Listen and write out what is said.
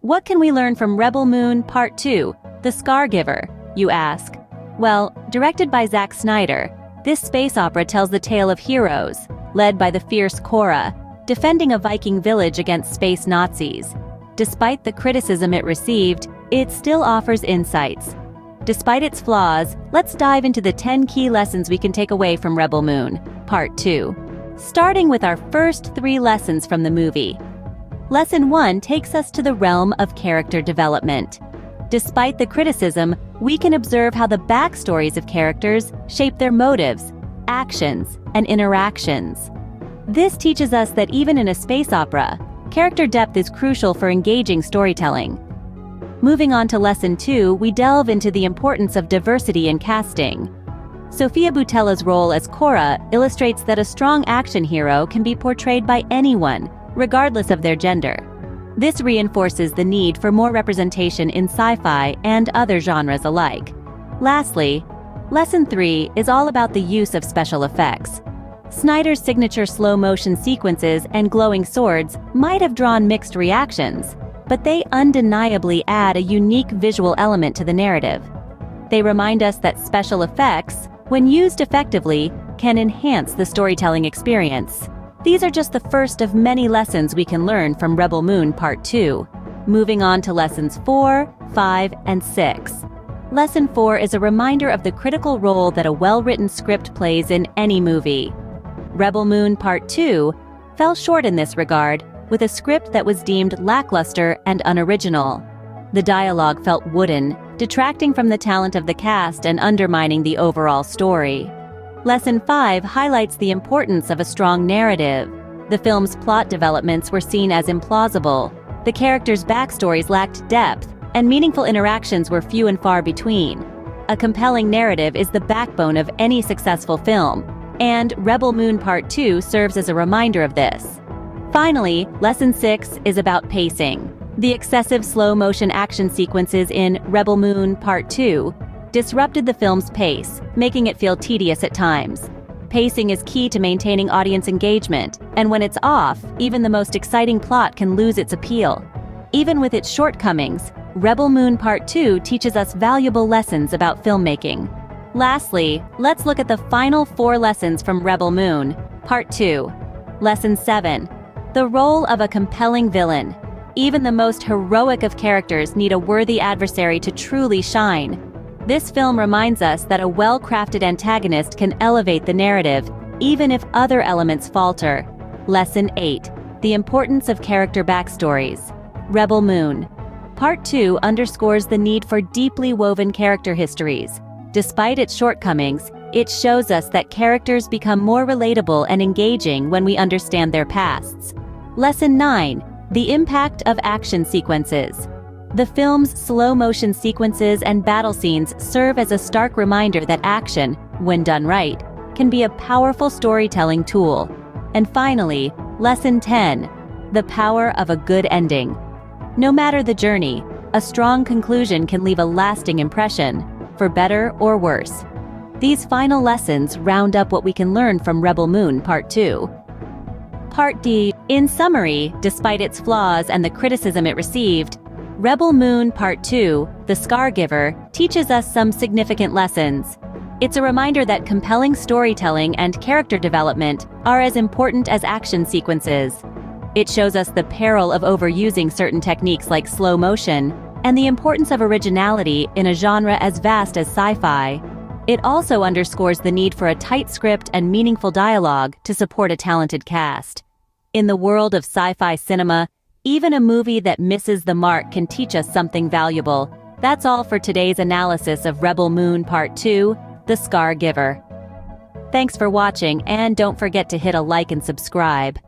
What can we learn from Rebel Moon Part 2, The Scar Giver, you ask? Well, directed by Zack Snyder, this space opera tells the tale of heroes, led by the fierce Korra, defending a Viking village against space Nazis. Despite the criticism it received, it still offers insights. Despite its flaws, let's dive into the 10 key lessons we can take away from Rebel Moon, Part 2. Starting with our first 3 lessons from the movie. Lesson 1 takes us to the realm of character development. Despite the criticism, we can observe how the backstories of characters shape their motives, actions, and interactions. This teaches us that even in a space opera, character depth is crucial for engaging storytelling. Moving on to Lesson 2, we delve into the importance of diversity in casting. Sofia Boutella's role as Korra illustrates that a strong action hero can be portrayed by anyone, regardless of their gender. This reinforces the need for more representation in sci-fi and other genres alike. Lastly, Lesson 3 is all about the use of special effects. Snyder's signature slow-motion sequences and glowing swords might have drawn mixed reactions, but they undeniably add a unique visual element to the narrative. They remind us that special effects, when used effectively, can enhance the storytelling experience. These are just the first of many lessons we can learn from Rebel Moon Part 2. Moving on to Lessons 4, 5, and 6. Lesson 4 is a reminder of the critical role that a well-written script plays in any movie. Rebel Moon Part 2 fell short in this regard, with a script that was deemed lackluster and unoriginal. The dialogue felt wooden, detracting from the talent of the cast and undermining the overall story. Lesson 5 highlights the importance of a strong narrative. The film's plot developments were seen as implausible, the characters' backstories lacked depth, and meaningful interactions were few and far between. A compelling narrative is the backbone of any successful film, and Rebel Moon Part 2 serves as a reminder of this. Finally, Lesson 6 is about pacing. The excessive slow-motion action sequences in Rebel Moon Part 2 disrupted the film's pace, making it feel tedious at times. Pacing is key to maintaining audience engagement, and when it's off, even the most exciting plot can lose its appeal. Even with its shortcomings, Rebel Moon Part 2 teaches us valuable lessons about filmmaking. Lastly, let's look at the final 4 lessons from Rebel Moon Part 2. Lesson 7. The role of a compelling villain. Even the most heroic of characters need a worthy adversary to truly shine. This film reminds us that a well-crafted antagonist can elevate the narrative, even if other elements falter. Lesson 8. The importance of character backstories. Rebel Moon Part 2 underscores the need for deeply woven character histories. Despite its shortcomings, it shows us that characters become more relatable and engaging when we understand their pasts. Lesson 9. The impact of action sequences. The film's slow-motion sequences and battle scenes serve as a stark reminder that action, when done right, can be a powerful storytelling tool. And finally, Lesson 10. The power of a good ending. No matter the journey, a strong conclusion can leave a lasting impression, for better or worse. These final lessons round up what we can learn from Rebel Moon Part 2. Part D. In summary, despite its flaws and the criticism it received, Rebel Moon Part 2, The Scar Giver, teaches us some significant lessons. It's a reminder that compelling storytelling and character development are as important as action sequences. It shows us the peril of overusing certain techniques like slow motion, and the importance of originality in a genre as vast as sci-fi. It also underscores the need for a tight script and meaningful dialogue to support a talented cast. In the world of sci-fi cinema, even a movie that misses the mark can teach us something valuable. That's all for today's analysis of Rebel Moon Part 2, The Scar Giver. Thanks for watching, and don't forget to hit a like and subscribe.